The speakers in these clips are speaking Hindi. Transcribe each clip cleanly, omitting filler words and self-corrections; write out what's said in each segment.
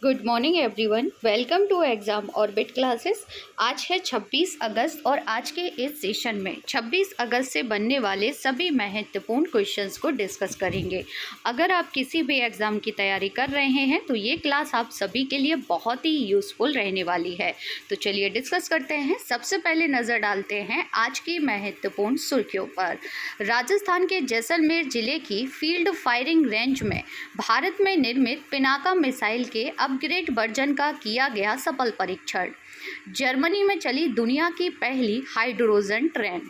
Good morning everyone, welcome to exam orbit classes. आज है 26 अगस्त और आज के इस सेशन में 26 अगस्त से बनने वाले सभी महत्वपूर्ण क्वेश्चंस को डिस्कस करेंगे। अगर आप किसी भी एग्ज़ाम की तैयारी कर रहे हैं तो ये क्लास आप सभी के लिए बहुत ही यूज़फुल रहने वाली है। तो चलिए डिस्कस करते हैं। सबसे पहले नज़र डालते हैं आज की महत्वपूर्ण सुर्खियों पर। राजस्थान के जैसलमेर जिले की फील्ड फायरिंग रेंज में भारत में निर्मित पिनाका मिसाइल के अपग्रेड वर्जन का किया गया सफल परीक्षण। जर्मनी में चली दुनिया की पहली हाइड्रोजन ट्रेन।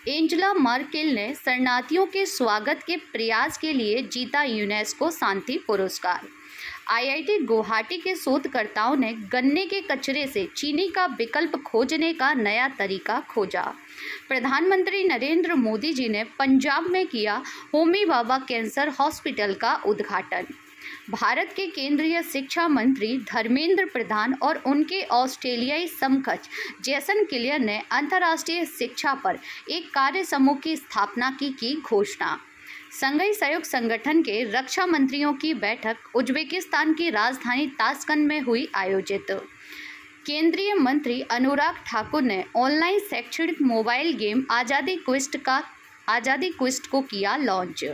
एंजेला मर्केल ने शरणार्थियों के स्वागत के प्रयास के लिए जीता यूनेस्को शांति पुरस्कार। आईआईटी गुवाहाटी के शोधकर्ताओं ने गन्ने के कचरे से चीनी का विकल्प खोजने का नया तरीका खोजा। प्रधानमंत्री नरेंद्र मोदी जी ने पंजाब में किया होमी भाभा कैंसर हॉस्पिटल का उद्घाटन। भारत के केंद्रीय शिक्षा मंत्री धर्मेंद्र प्रधान और उनके ऑस्ट्रेलियाई समकक्ष जेसन किलियर ने अंतर्राष्ट्रीय शिक्षा पर एक कार्य समूह की स्थापना की घोषणा। संघीय सहयोग संगठन के रक्षा मंत्रियों की बैठक उज्बेकिस्तान की राजधानी ताशकंद में हुई आयोजित। केंद्रीय मंत्री अनुराग ठाकुर ने ऑनलाइन शैक्षणिक मोबाइल गेम आज़ादी क्विस्ट को किया लॉन्च।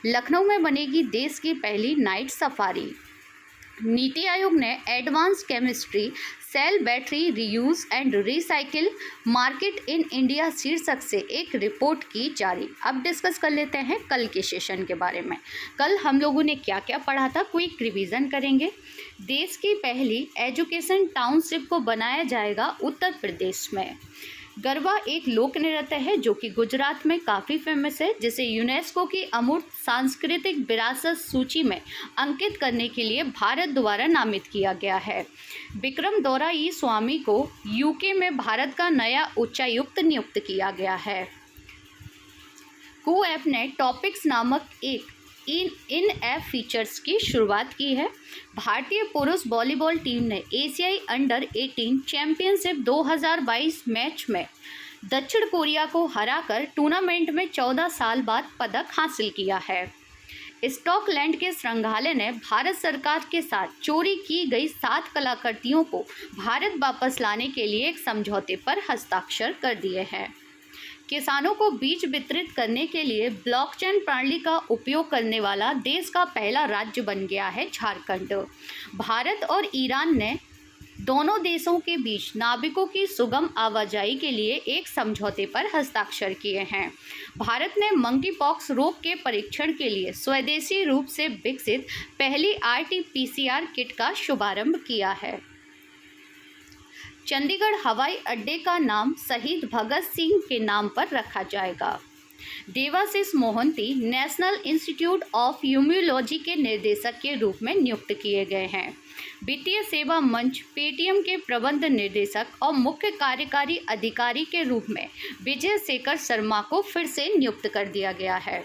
लखनऊ में बनेगी देश की पहली नाइट सफारी। नीति आयोग ने advance chemistry cell battery reuse and recycle market in India शीर्षक से एक रिपोर्ट की जारी। अब डिस्कस कर लेते हैं कल के सेशन के बारे में। कल हम लोगों ने क्या क्या पढ़ा था, क्विक रिवीजन करेंगे। देश की पहली एजुकेशन टाउनशिप को बनाया जाएगा उत्तर प्रदेश में। गरबा एक लोक नृत्य है जो कि गुजरात में काफ़ी फेमस है, जिसे यूनेस्को की अमूर्त सांस्कृतिक विरासत सूची में अंकित करने के लिए भारत द्वारा नामित किया गया है। विक्रम दोराई स्वामी को यूके में भारत का नया उच्चायुक्त नियुक्त किया गया है। कू ऐप ने टॉपिक्स नामक एक इन ऐप फीचर्स की शुरुआत की है। भारतीय पुरुष वॉलीबॉल टीम ने एशियाई अंडर 18 चैंपियनशिप 2022 मैच में दक्षिण कोरिया को हराकर टूर्नामेंट में 14 साल बाद पदक हासिल किया है। स्कॉटलैंड के संग्रहालय ने भारत सरकार के साथ चोरी की गई 7 कलाकृतियों को भारत वापस लाने के लिए एक समझौते पर हस्ताक्षर कर दिए हैं। किसानों को बीज वितरित करने के लिए ब्लॉकचेन प्रणाली का उपयोग करने वाला देश का पहला राज्य बन गया है झारखंड। भारत और ईरान ने दोनों देशों के बीच नाविकों की सुगम आवाजाही के लिए एक समझौते पर हस्ताक्षर किए हैं। भारत ने मंकी पॉक्स रोग के परीक्षण के लिए स्वदेशी रूप से विकसित पहली RT-PCR किट का शुभारंभ किया है। चंडीगढ़ हवाई अड्डे का नाम शहीद भगत सिंह के नाम पर रखा जाएगा। Debashish Mohanty national institute of ह्यूमोलॉजी के निर्देशक के रूप में नियुक्त किए गए हैं। वित्तीय सेवा मंच पेटीएम के प्रबंध निर्देशक और मुख्य कार्यकारी अधिकारी के रूप में विजय शेखर शर्मा को फिर से नियुक्त कर दिया गया है।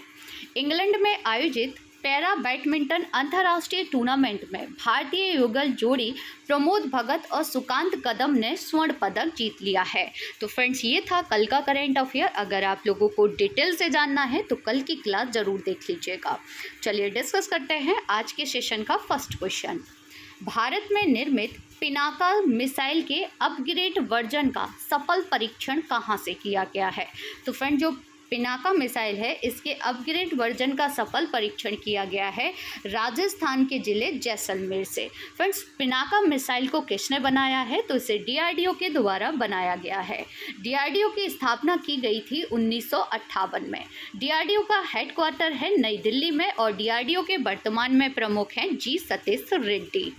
इंग्लैंड में आयोजित पैरा बैडमिंटन अंतर्राष्ट्रीय टूर्नामेंट में भारतीय युगल जोड़ी प्रमोद भगत और सुकांत कदम ने स्वर्ण पदक जीत लिया है। तो फ्रेंड्स, ये था कल का करंट अफेयर। अगर आप लोगों को डिटेल से जानना है तो कल की क्लास ज़रूर देख लीजिएगा। चलिए डिस्कस करते हैं आज के सेशन का फर्स्ट क्वेश्चन। भारत में निर्मित पिनाका मिसाइल के अपग्रेड वर्जन का सफल परीक्षण कहाँ से किया गया है? तो फ्रेंड, जो पिनाका मिसाइल है इसके अपग्रेड वर्जन का सफल परीक्षण किया गया है राजस्थान के जिले जैसलमेर से। फ्रेंड्स, पिनाका मिसाइल को किसने बनाया है? तो इसे DRDO के द्वारा बनाया गया है। DRDO की स्थापना की गई थी 1958 में। DRDO का हेडक्वार्टर है नई दिल्ली में और DRDO के वर्तमान में प्रमुख हैं G सतीश रेड्डी।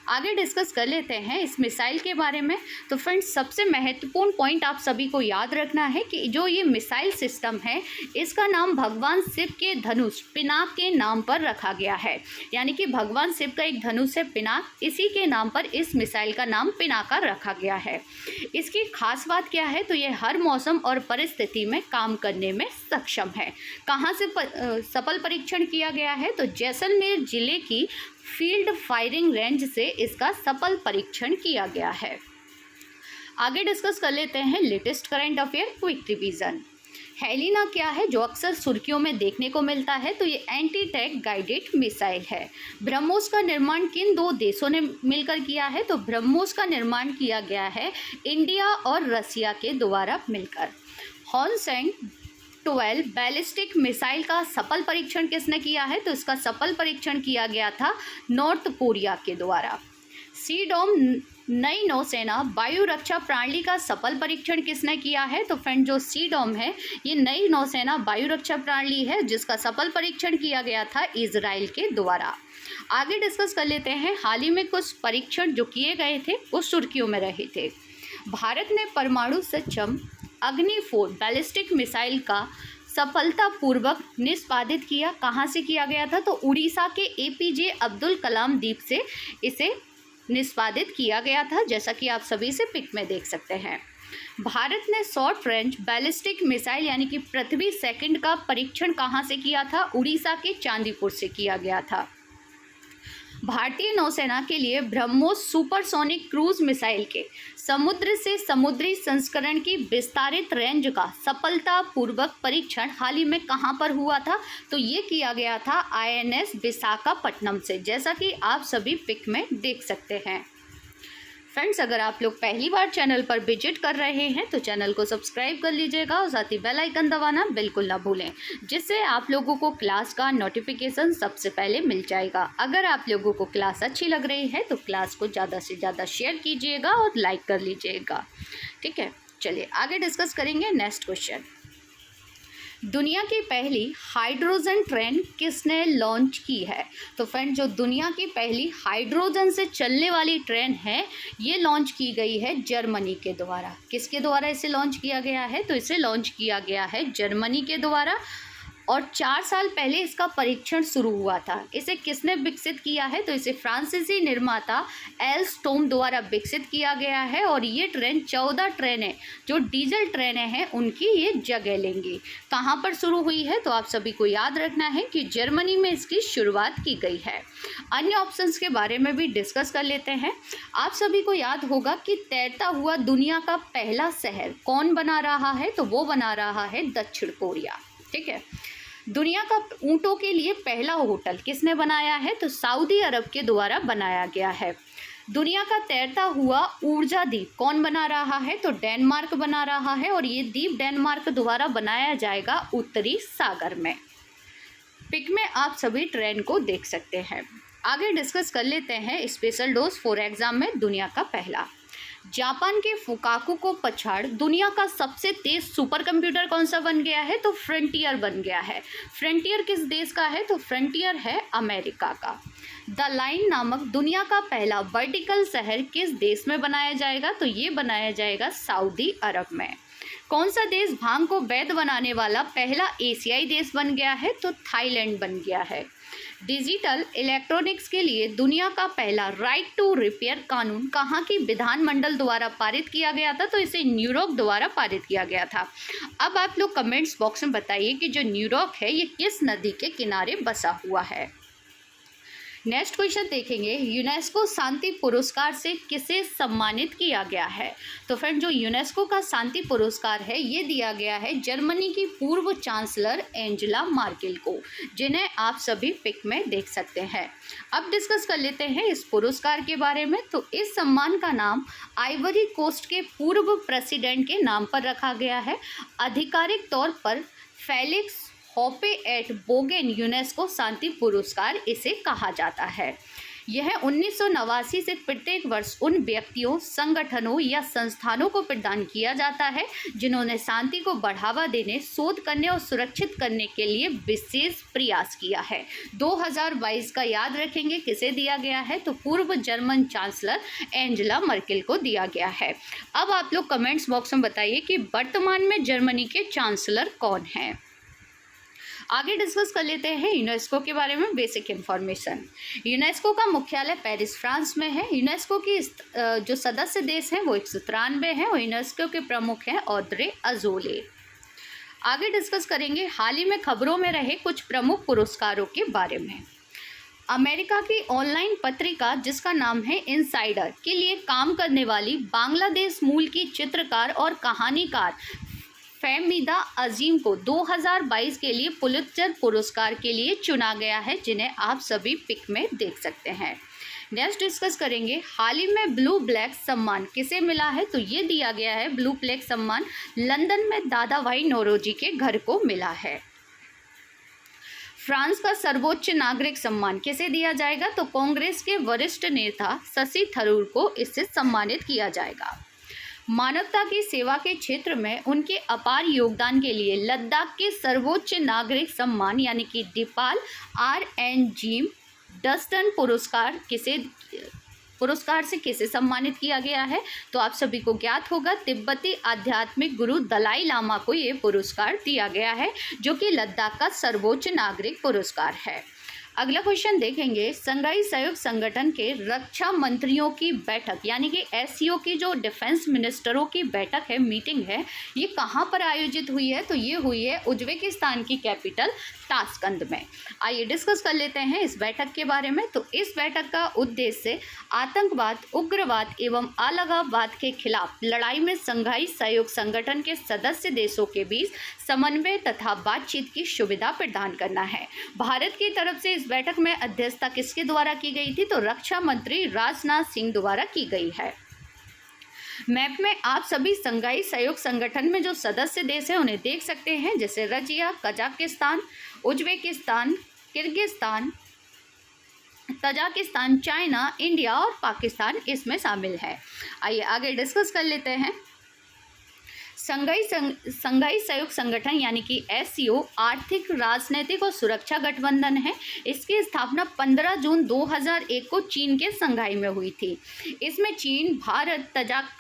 आगे डिस्कस कर लेते हैं इस मिसाइल के बारे में। तो फ्रेंड्स, सबसे महत्वपूर्ण पॉइंट आप सभी को याद रखना है कि जो ये मिसाइल सिस्टम है इसका नाम भगवान शिव के धनुष पिनाक के नाम पर रखा गया है। यानी कि भगवान शिव का एक धनुष है पिनाक, इसी के नाम पर इस मिसाइल का नाम पिनाका रखा गया है। इसकी खास बात क्या है? तो ये हर मौसम और परिस्थिति में काम करने में सक्षम है। कहाँ से सफल परीक्षण किया गया है? तो जैसलमेर जिले की फील्ड फायरिंग रेंज से इसका सफल परीक्षण किया गया है। आगे डिस्कस कर लेते हैं latest current affair quick revision. Helina क्या है जो अक्सर सुर्खियों में देखने को मिलता है? तो ये एंटी टैंक गाइडेड मिसाइल है। ब्रह्मोस का निर्माण किन दो देशों ने मिलकर किया है? तो ब्रह्मोस का निर्माण किया गया है इंडिया और रसिया के द्वारा मिलकर। हॉनसेंग 12 बैलिस्टिक मिसाइल का सफल परीक्षण किसने किया है? तो इसका सफल परीक्षण किया गया था नॉर्थ कोरिया के द्वारा। सीडोम नई नौसेना वायु रक्षा प्रणाली का सफल परीक्षण किसने किया है? तो फ्रेंड जो सीडोम है ये नई नौसेना वायु रक्षा प्रणाली है जिसका सफल परीक्षण किया गया था इजराइल के द्वारा। आगे डिस्कस कर लेते हैं हाल ही में कुछ परीक्षण जो किए गए थे वो सुर्खियों में रहे थे। भारत ने परमाणु सक्षम अग्नि 4 बैलिस्टिक मिसाइल का सफलतापूर्वक निष्पादित किया। कहाँ से किया गया था? तो उड़ीसा के एपीजे अब्दुल कलाम द्वीप से इसे निष्पादित किया गया था, जैसा कि आप सभी से पिक में देख सकते हैं। भारत ने शॉर्ट रेंज बैलिस्टिक मिसाइल यानी कि पृथ्वी सेकंड का परीक्षण कहाँ से किया था? उड़ीसा के चांदीपुर से किया गया था। भारतीय नौसेना के लिए ब्रह्मोस सुपरसोनिक क्रूज मिसाइल के समुद्र से समुद्री संस्करण की विस्तारित रेंज का सफलतापूर्वक परीक्षण हाल ही में कहां पर हुआ था? तो ये किया गया था आईएनएस विशाखापट्टनम से, जैसा कि आप सभी पिक में देख सकते हैं। फ्रेंड्स, अगर आप लोग पहली बार चैनल पर विजिट कर रहे हैं तो चैनल को सब्सक्राइब कर लीजिएगा और साथ ही बेल आइकन दबाना बिल्कुल ना भूलें, जिससे आप लोगों को क्लास का नोटिफिकेशन सबसे पहले मिल जाएगा। अगर आप लोगों को क्लास अच्छी लग रही है तो क्लास को ज़्यादा से ज़्यादा शेयर कीजिएगा और लाइक कर लीजिएगा। ठीक है, चलिए आगे डिस्कस करेंगे नेक्स्ट क्वेश्चन। दुनिया की पहली हाइड्रोजन ट्रेन किसने लॉन्च की है? तो फ्रेंड जो दुनिया की पहली हाइड्रोजन से चलने वाली ट्रेन है ये लॉन्च की गई है जर्मनी के द्वारा। किसके द्वारा इसे लॉन्च किया गया है? तो इसे लॉन्च किया गया है जर्मनी के द्वारा और 4 साल पहले इसका परीक्षण शुरू हुआ था। इसे किसने विकसित किया है? तो इसे फ्रांसीसी निर्माता एल्स्टोम द्वारा विकसित किया गया है और ये ट्रेन 14 ट्रेनें जो डीजल ट्रेनें हैं उनकी ये जगह लेंगी। कहाँ पर शुरू हुई है? तो आप सभी को याद रखना है कि जर्मनी में इसकी शुरुआत की गई है। अन्य ऑप्शंस के बारे में भी डिस्कस कर लेते हैं। आप सभी को याद होगा कि तैरता हुआ दुनिया का पहला शहर कौन बना रहा है? तो वो बना रहा है दक्षिण कोरिया। ठीक है, दुनिया का ऊँटों के लिए पहला होटल किसने बनाया है? तो सऊदी अरब के द्वारा बनाया गया है। दुनिया का तैरता हुआ ऊर्जा द्वीप कौन बना रहा है? तो डेनमार्क बना रहा है और ये द्वीप डेनमार्क द्वारा बनाया जाएगा उत्तरी सागर में। पिक में आप सभी ट्रेन को देख सकते हैं। आगे डिस्कस कर लेते हैं स्पेशल डोज फॉर एग्जाम में दुनिया का पहला। जापान के फुकाकू को पछाड़ दुनिया का सबसे तेज सुपर कंप्यूटर कौन सा बन गया है? तो फ्रंटियर बन गया है। फ्रंटियर किस देश का है? तो फ्रंटियर है अमेरिका का। द लाइन नामक दुनिया का पहला वर्टिकल शहर किस देश में बनाया जाएगा? तो ये बनाया जाएगा सऊदी अरब में। कौन सा देश भांग को वैध बनाने वाला पहला एशियाई देश बन गया है? तो थाईलैंड बन गया है। डिजिटल इलेक्ट्रॉनिक्स के लिए दुनिया का पहला राइट टू रिपेयर कानून कहाँ की विधानमंडल द्वारा पारित किया गया था? तो इसे न्यूयॉर्क द्वारा पारित किया गया था। अब आप लोग कमेंट्स बॉक्स में बताइए कि जो न्यूयॉर्क है ये किस नदी के किनारे बसा हुआ है। नेक्स्ट क्वेश्चन देखेंगे, यूनेस्को शांति पुरस्कार से किसे सम्मानित किया गया है? तो फ्रेंड जो यूनेस्को का शांति पुरस्कार है ये दिया गया है जर्मनी की पूर्व चांसलर एंजेला मार्केल को, जिन्हें आप सभी पिक में देख सकते हैं। अब डिस्कस कर लेते हैं इस पुरस्कार के बारे में। तो इस सम्मान का नाम आइवरी कोस्ट के पूर्व प्रेसिडेंट के नाम पर रखा गया है। आधिकारिक तौर पर फेलिक्स होपे एट बोगेन यूनेस्को शांति पुरस्कार इसे कहा जाता है। यह 1989 से प्रत्येक वर्ष उन व्यक्तियों, संगठनों या संस्थानों को प्रदान किया जाता है जिन्होंने शांति को बढ़ावा देने, शोध करने और सुरक्षित करने के लिए विशेष प्रयास किया है। 2022 का याद रखेंगे किसे दिया गया है? तो पूर्व जर्मन चांसलर एंजेला मर्केल को दिया गया है। अब आप लोग कमेंट्स बॉक्स में बताइए कि वर्तमान में जर्मनी के चांसलर कौन हैं। आगे डिस्कस कर लेते हैं यूनेस्को के बारे में बेसिक इन्फॉर्मेशन। यूनेस्को का मुख्यालय पेरिस, फ्रांस में है। यूनेस्को की जो सदस्य देश हैं वो 193 हैं और यूनेस्को के प्रमुख हैं ऑद्रे अजोले। आगे डिस्कस करेंगे हाल ही में खबरों में रहे कुछ प्रमुख पुरस्कारों के बारे में। अमेरिका की ऑनलाइन पत्रिका जिसका नाम है इनसाइडर के लिए काम करने वाली बांग्लादेश मूल की चित्रकार और कहानीकार फहमीदा अजीम को 2022 के लिए पुलित्जर पुरस्कार के लिए चुना गया है, जिन्हें आप सभी पिक में देख सकते हैं। नेक्स्ट डिस्कस करेंगे, हाल ही में ब्लू ब्लैक सम्मान किसे मिला है? तो ये दिया गया है, ब्लू ब्लैक सम्मान लंदन में दादा भाई नौरोजी के घर को मिला है। फ्रांस का सर्वोच्च नागरिक सम्मान किसे दिया जाएगा? तो कांग्रेस के वरिष्ठ नेता शशि थरूर को इससे सम्मानित किया जाएगा। मानवता की सेवा के क्षेत्र में उनके अपार योगदान के लिए लद्दाख के सर्वोच्च नागरिक सम्मान यानी कि दीपाल R.N. जिम डस्टन पुरस्कार से किसे सम्मानित किया गया है? तो आप सभी को ज्ञात होगा, तिब्बती आध्यात्मिक गुरु दलाई लामा को ये पुरस्कार दिया गया है, जो कि लद्दाख का सर्वोच्च नागरिक पुरस्कार है। अगला क्वेश्चन देखेंगे, संघाई सहयोग संगठन के रक्षा मंत्रियों की बैठक यानी कि SCO की जो डिफेंस मिनिस्टरों की बैठक है, मीटिंग है, ये कहाँ पर आयोजित हुई है? तो ये हुई है उज्बेकिस्तान की कैपिटल ताशकंद में। आइए डिस्कस कर लेते हैं इस बैठक के बारे में। तो इस बैठक का उद्देश्य आतंकवाद, उग्रवाद एवं अलगाववाद के खिलाफ लड़ाई में संघाई सहयोग संगठन के सदस्य देशों के बीच समन्वय तथा बातचीत की सुविधा प्रदान करना है। भारत की तरफ से इस बैठक में अध्यक्षता किसके द्वारा की गई थी? तो रक्षा मंत्री राजनाथ सिंह द्वारा की गई है। मैप में आप सभी संघाई सहयोग संगठन में जो सदस्य देश हैं उन्हें देख सकते हैं, जैसे Razia, Kazakhstan, Uzbekistan, Kyrgyzstan, Tajikistan, China, India और पाकिस्तान इसमें शामिल है। आइए आगे डिस्कस कर लेते हैं। संघाई सहयोग संगठन यानी कि SCO आर्थिक, राजनीतिक और सुरक्षा गठबंधन है। इसकी स्थापना 15 जून 2001 को चीन के संघाई में हुई थी। इसमें चीन, भारत,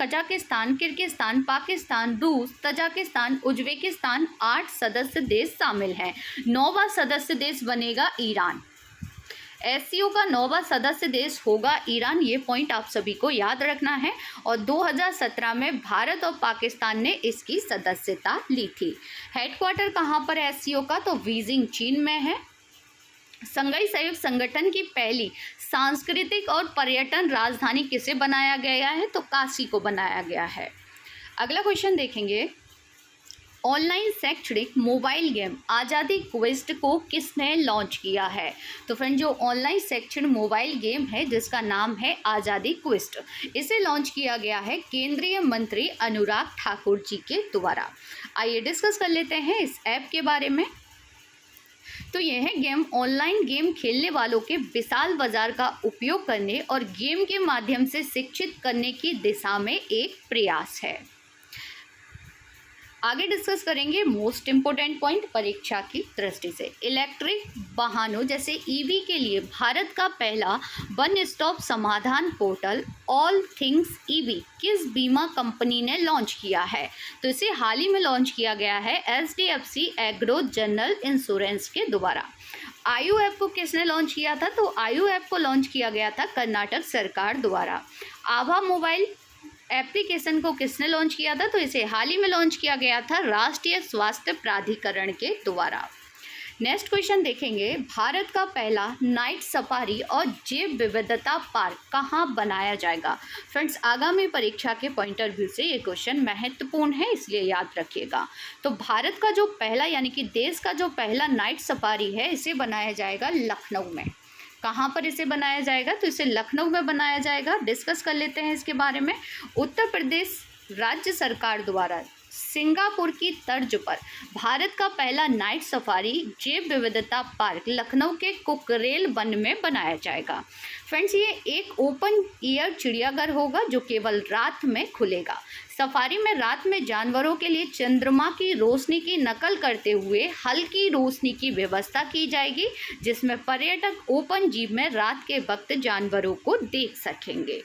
कजाकिस्तान, किर्गिस्तान, पाकिस्तान, रूस, तजाकिस्तान, उज्बेकिस्तान 8 सदस्य देश शामिल हैं। 9वां सदस्य देश बनेगा ईरान। SCO का 9वां सदस्य देश होगा ईरान, ये पॉइंट आप सभी को याद रखना है। और 2017 में भारत और पाकिस्तान ने इसकी सदस्यता ली थी। हेडक्वार्टर कहाँ पर है SCO का? तो बीजिंग चीन में है। संघाई सहयोग संगठन की पहली सांस्कृतिक और पर्यटन राजधानी किसे बनाया गया है? तो काशी को बनाया गया है। अगला क्वेश्चन देखेंगे, ऑनलाइन शैक्षणिक मोबाइल गेम आज़ादी क्वेस्ट को किसने लॉन्च किया है? तो फ्रेंड, जो ऑनलाइन शैक्षणिक मोबाइल गेम है जिसका नाम है आज़ादी क्वेस्ट, इसे लॉन्च किया गया है केंद्रीय मंत्री अनुराग ठाकुर जी के द्वारा। आइए डिस्कस कर लेते हैं इस ऐप के बारे में। तो यह गेम ऑनलाइन गेम खेलने वालों के विशाल बाजार का उपयोग करने और गेम के माध्यम से शिक्षित करने की दिशा में एक प्रयास है। आगे डिस्कस करेंगे मोस्ट इम्पोर्टेंट पॉइंट परीक्षा की दृष्टि से। इलेक्ट्रिक वाहनों जैसे EV के लिए भारत का पहला वन स्टॉप समाधान पोर्टल ऑल थिंग्स EV किस बीमा कंपनी ने लॉन्च किया है? तो इसे हाल ही में लॉन्च किया गया है HDFC एग्रो जनरल इंश्योरेंस के द्वारा। आयु ऐप को किसने लॉन्च किया था? तो आयु ऐप को लॉन्च किया गया था कर्नाटक सरकार द्वारा। आभा मोबाइल एप्लीकेशन को किसने लॉन्च किया था? तो इसे हाल ही में लॉन्च किया गया था राष्ट्रीय स्वास्थ्य प्राधिकरण के द्वारा। नेक्स्ट क्वेश्चन देखेंगे, भारत का पहला नाइट सफारी और जैव विविधता पार्क कहाँ बनाया जाएगा? फ्रेंड्स, आगामी परीक्षा के पॉइंट ऑफ व्यू से ये क्वेश्चन महत्वपूर्ण है, इसलिए याद रखिएगा। तो भारत का जो पहला यानी कि देश का जो पहला नाइट सफारी है, इसे बनाया जाएगा लखनऊ में। कहाँ पर इसे बनाया जाएगा? तो इसे लखनऊ में बनाया जाएगा। डिस्कस कर लेते हैं इसके बारे में। उत्तर प्रदेश राज्य सरकार द्वारा सिंगापुर की तर्ज पर भारत का पहला नाइट सफारी जैव विविधता पार्क लखनऊ के कुकरेल वन में बनाया जाएगा। फ्रेंड्स, ये एक ओपन एयर चिड़ियाघर होगा जो केवल रात में खुलेगा। सफारी में रात में जानवरों के लिए चंद्रमा की रोशनी की नकल करते हुए हल्की रोशनी की व्यवस्था की जाएगी, जिसमें पर्यटक ओपन जीप में रात के वक्त जानवरों को देख सकेंगे।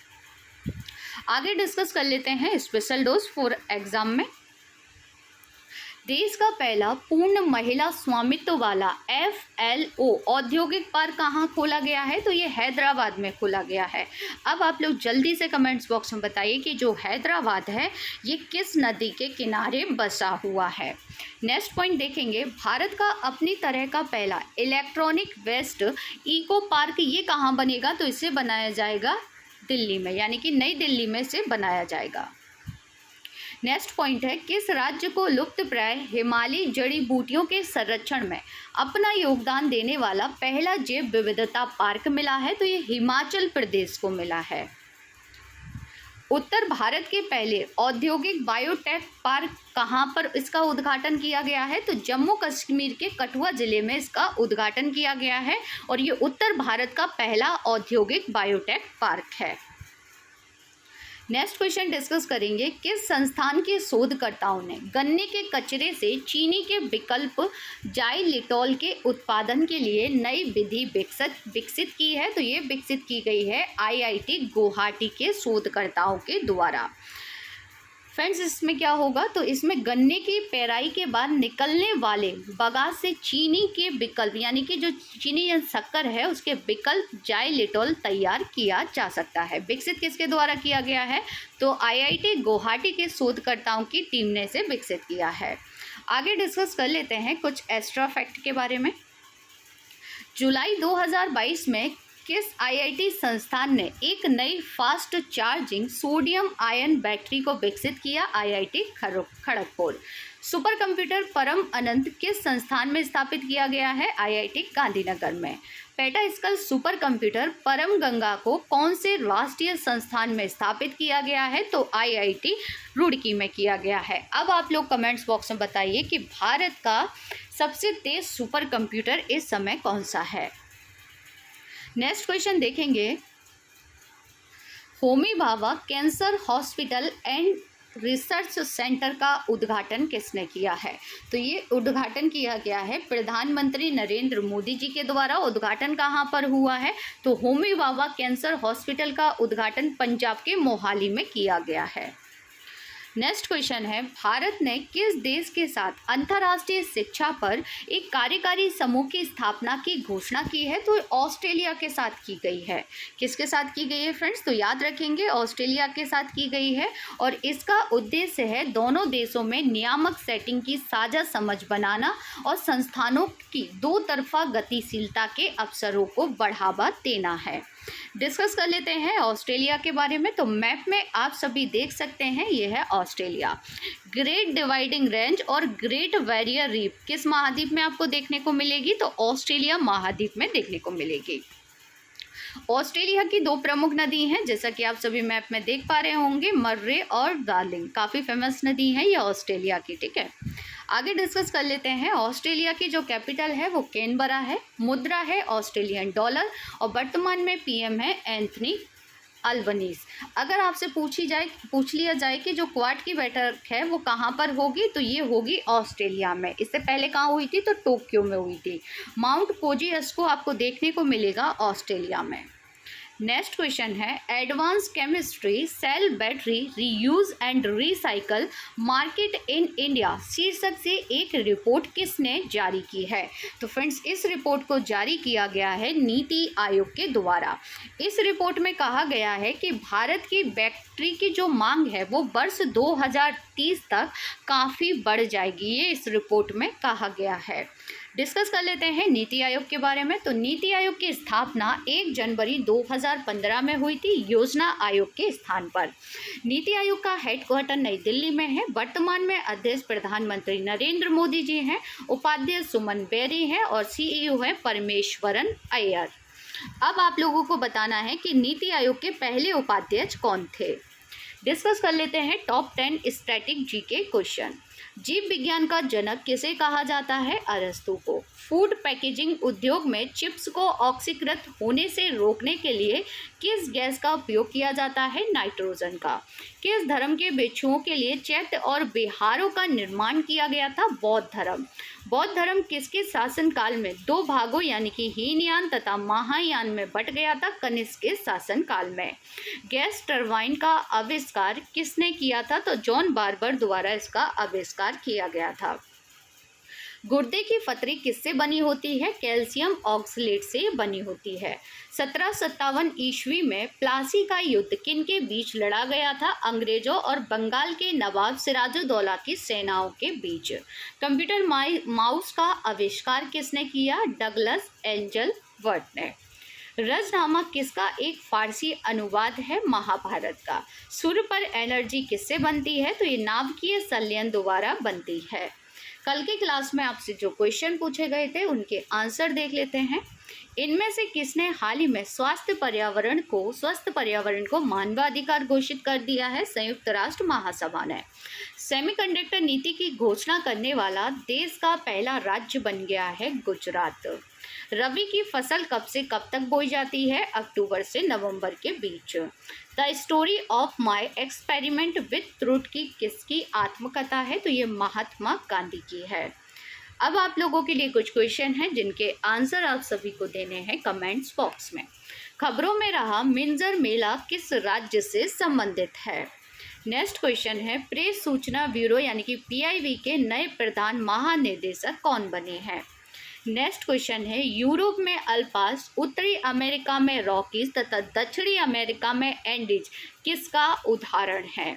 आगे डिस्कस कर लेते हैं स्पेशल डोज फॉर एग्जाम में। देश का पहला पूर्ण महिला स्वामित्व वाला FLO औद्योगिक पार्क कहाँ खोला गया है? तो ये हैदराबाद में खोला गया है। अब आप लोग जल्दी से कमेंट्स बॉक्स में बताइए कि जो हैदराबाद है ये किस नदी के किनारे बसा हुआ है। नेक्स्ट पॉइंट देखेंगे, भारत का अपनी तरह का पहला इलेक्ट्रॉनिक वेस्ट इको पार्क ये कहाँ बनेगा? तो इसे बनाया जाएगा दिल्ली में, यानी कि नई दिल्ली में से बनाया जाएगा। नेक्स्ट पॉइंट है, किस राज्य को लुप्तप्राय हिमालयी जड़ी बूटियों के संरक्षण में अपना योगदान देने वाला पहला जैव विविधता पार्क मिला है? तो ये हिमाचल प्रदेश को मिला है। उत्तर भारत के पहले औद्योगिक बायोटेक पार्क कहाँ पर इसका उद्घाटन किया गया है? तो जम्मू कश्मीर के कठुआ जिले में इसका उद्घाटन किया गया है और ये उत्तर भारत का पहला औद्योगिक बायोटेक पार्क है। नेक्स्ट क्वेश्चन डिस्कस करेंगे, किस संस्थान के शोधकर्ताओं ने गन्ने के कचरे से चीनी के विकल्प जाइलिटोल के उत्पादन के लिए नई विधि विकसित की है? तो ये विकसित की गई है आईआईटी गुवाहाटी के शोधकर्ताओं के द्वारा। फ्रेंड्स, इसमें क्या होगा, तो इसमें गन्ने की पेराई के बाद निकलने वाले बगास से चीनी के विकल्प यानी कि जो चीनी या शक्कर है उसके विकल्प जाइलिटोल तैयार किया जा सकता है। विकसित किसके द्वारा किया गया है? तो आईआईटी गुवाहाटी के शोधकर्ताओं की टीम ने इसे विकसित किया है। आगे डिस्कस कर लेते हैं कुछ एक्स्ट्रा फैक्ट के बारे में। जुलाई 2022 में किस आईआईटी संस्थान ने एक नई fast charging sodium ion battery को विकसित किया? आईआईटी खड़गपुर। सुपर कंप्यूटर परम अनंत किस संस्थान में स्थापित किया गया है? आईआईटी गांधीनगर में। पेटास्कल सुपर कंप्यूटर परम गंगा को कौन से राष्ट्रीय संस्थान में स्थापित किया गया है? तो आईआईटी रुड़की में किया गया है। अब आप लोग कमेंट्स बॉक्स में बताइए कि भारत का सबसे तेज सुपर कंप्यूटर इस समय कौन सा है। नेक्स्ट क्वेश्चन देखेंगे, Homi Bhabha cancer hospital and research centre का उद्घाटन किसने किया है? तो ये उद्घाटन किया गया है प्रधानमंत्री नरेंद्र मोदी जी के द्वारा। उद्घाटन कहाँ पर हुआ है? तो होमी भाभा कैंसर हॉस्पिटल का उद्घाटन पंजाब के मोहाली में किया गया है। नेक्स्ट क्वेश्चन है, भारत ने किस देश के साथ अंतर्राष्ट्रीय शिक्षा पर एक कार्यकारी समूह की स्थापना की घोषणा की है? तो ऑस्ट्रेलिया के साथ की गई है। किसके साथ की गई है फ्रेंड्स? तो याद रखेंगे ऑस्ट्रेलिया के साथ की गई है और इसका उद्देश्य है दोनों देशों में नियामक सेटिंग की साझा समझ बनाना और संस्थानों की दो तरफा गतिशीलता के अवसरों को बढ़ावा देना है। डिस्कस कर लेते हैं ऑस्ट्रेलिया के बारे में। तो मैप में आप सभी देख सकते हैं, ये है ऑस्ट्रेलिया। ग्रेट डिवाइडिंग रेंज और ग्रेट बैरियर रीफ किस महाद्वीप में आपको देखने को मिलेगी? तो ऑस्ट्रेलिया महाद्वीप में देखने को मिलेगी। ऑस्ट्रेलिया की दो प्रमुख नदी हैं, जैसा कि आप सभी मैप में देख पा रहे होंगे, मर्रे और डार्लिंग। काफ़ी फेमस नदी है ये ऑस्ट्रेलिया की, ठीक है। आगे डिस्कस कर लेते हैं, ऑस्ट्रेलिया की जो कैपिटल है वो कैनबरा है, मुद्रा है ऑस्ट्रेलियन डॉलर और वर्तमान में पीएम है एंथनी अल्बनीज। अगर आपसे पूछ लिया जाए कि जो क्वाड की बैठक है वो कहाँ पर होगी, तो ये होगी ऑस्ट्रेलिया में। इससे पहले कहाँ हुई थी? तो टोक्यो में हुई थी। माउंट कोजियस आपको देखने को मिलेगा ऑस्ट्रेलिया में। नेक्स्ट क्वेश्चन है, advance chemistry cell battery reuse and recycle market in India शीर्षक से एक रिपोर्ट किसने जारी की है? तो फ्रेंड्स, इस रिपोर्ट को जारी किया गया है नीति आयोग के द्वारा। इस रिपोर्ट में कहा गया है कि भारत की बैटरी की जो मांग है वो वर्ष 2030 तक काफ़ी बढ़ जाएगी, ये इस रिपोर्ट में कहा गया है। डिस्कस कर लेते हैं नीति आयोग के बारे में। तो नीति आयोग की स्थापना 1 जनवरी 2015 में हुई थी योजना आयोग के स्थान पर। नीति आयोग का हेडक्वार्टर नई दिल्ली में है। वर्तमान में अध्यक्ष प्रधानमंत्री नरेंद्र मोदी जी हैं, उपाध्यक्ष सुमन बेरी हैं और सीईओ हैं परमेश्वरन अय्यर। अब आप लोगों को बताना है कि नीति आयोग के पहले उपाध्यक्ष कौन थे। डिस्कस कर लेते हैं टॉप 10 स्टैटिक जीके क्वेश्चन। जीव विज्ञान का जनक किसे कहा जाता है? अरस्तु को। फूड पैकेजिंग उद्योग में चिप्स को ऑक्सीकृत होने से रोकने के लिए किस गैस का उपयोग किया जाता है? नाइट्रोजन का। किस धर्म के भिक्षुओं के लिए चैत्य और बिहारों का निर्माण किया गया था? बौद्ध धर्म। बौद्ध धर्म किसके शासनकाल में 2 भागों यानी कि हीनयान तथा महायान में बट गया था? कनिष्क के शासनकाल में। गैस टरबाइन का आविष्कार किसने किया था? तो जॉन बार्बर द्वारा इसका आविष्कार किया गया था। गुर्दे की पथरी किससे बनी होती है? कैल्शियम ऑक्सलेट से बनी होती है। 1757 ईस्वी में प्लासी का युद्ध किन के बीच लड़ा गया था? अंग्रेजों और बंगाल के नवाब सिराजुद्दौला की सेनाओं के बीच। कंप्यूटर माउस का आविष्कार किसने किया? डगलस एंजल वर्ट ने। रजनामा किसका एक फारसी अनुवाद है महाभारत का। सूर्य पर एनर्जी किससे बनती है, तो ये नाभिकीय संलयन द्वारा बनती है। कल की क्लास में आपसे जो क्वेश्चन पूछे गए थे उनके आंसर देख लेते हैं। इनमें से किसने हाल ही में स्वस्थ पर्यावरण को मानवाधिकार घोषित कर दिया है? संयुक्त राष्ट्र महासभा ने। सेमीकंडक्टर नीति की घोषणा करने वाला देश का पहला राज्य बन गया है गुजरात। रबी की फसल कब से कब तक बोई जाती है? अक्टूबर से नवंबर के बीच। The story of my experiment with truth की किसकी आत्मकथा है? तो ये महात्मा गांधी की है। अब आप लोगों के लिए कुछ क्वेश्चन हैं जिनके आंसर आप सभी को देने हैं कमेंट्स बॉक्स में। खबरों में रहा मिंजर मेला किस राज्य से संबंधित है? नेक्स्ट क्वेश्चन है प्रेस सूचना ब्यूरो यानी कि PIB के नए प्रधान महानिदेशक कौन बने हैं? नेक्स्ट क्वेश्चन है यूरोप में अल्पास, उत्तरी अमेरिका में रॉकीज तथा दक्षिणी अमेरिका में एंडीज किसका उदाहरण है?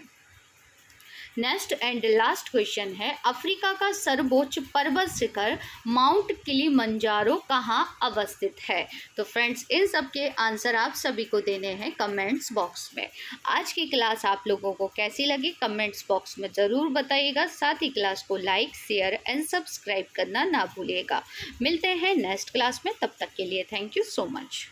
नेक्स्ट एंड लास्ट क्वेश्चन है अफ्रीका का सर्वोच्च पर्वत शिखर माउंट किलिमंजारो कहाँ अवस्थित है? तो फ्रेंड्स इन सब के आंसर आप सभी को देने हैं कमेंट्स बॉक्स में। आज की क्लास आप लोगों को कैसी लगी कमेंट्स बॉक्स में ज़रूर बताइएगा। साथ ही क्लास को लाइक शेयर एंड सब्सक्राइब करना ना भूलिएगा। मिलते हैं नेक्स्ट क्लास में, तब तक के लिए थैंक यू सो मच।